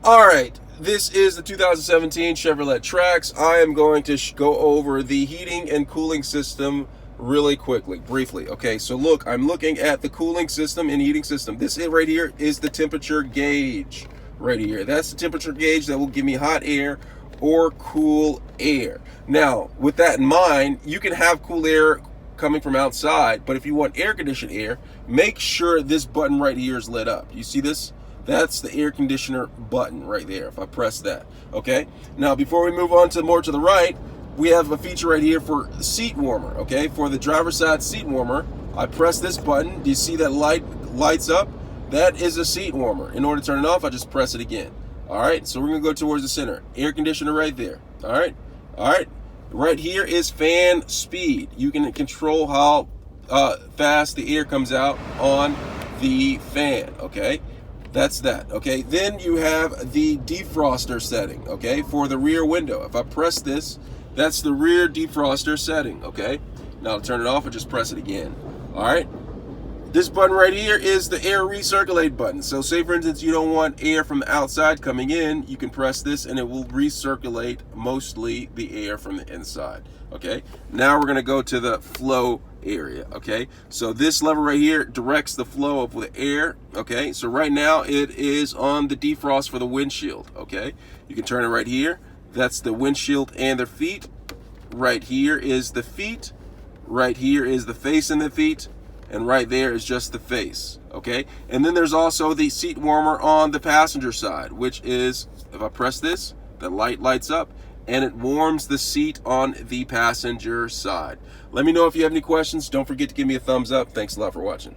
All right, this is the 2017 Chevrolet Trax. I am going to go over the heating and cooling system really quickly, briefly. Okay, so look, I'm looking at the cooling system and heating system. This right here is the temperature gauge right here. That's the temperature gauge that will give me hot air or cool air. Now, with that in mind, you can have cool air coming from outside, but if you want air conditioned air, make sure this button right here is lit up. You see this? That's the air conditioner button right there, if I press that. Okay, now before we move on to more to the right, we have a feature right here for seat warmer. Okay, for the driver's side seat warmer, I press this button. Do you see that light lights up? That is a seat warmer. In order to turn it off, I just press it again. All right, so we're gonna go towards the center. Air conditioner right there. All right. Right here is fan speed. You can control how fast the air comes out on the fan. Okay. That's that. Okay, then you have the defroster setting, okay, for the rear window. If I press this, that's the rear defroster setting. Okay, now to turn it off, I just press it again. All right, this button right here is the air recirculate button. So say for instance you don't want air from the outside coming in, you can press this and it will recirculate mostly the air from the inside. Okay, now we're going to go to the flow area. Okay, so this lever right here directs the flow of the air. Okay, so right now it is on the defrost for the windshield. Okay, you can turn it right here. That's the windshield and the feet. Right here is the feet. Right here is the face and the feet. And right there is just the face. Okay, and then there's also the seat warmer on the passenger side, which is, if I press this, the light lights up and it warms the seat on the passenger side. Let me know if you have any questions. Don't forget to give me a thumbs up. Thanks a lot for watching.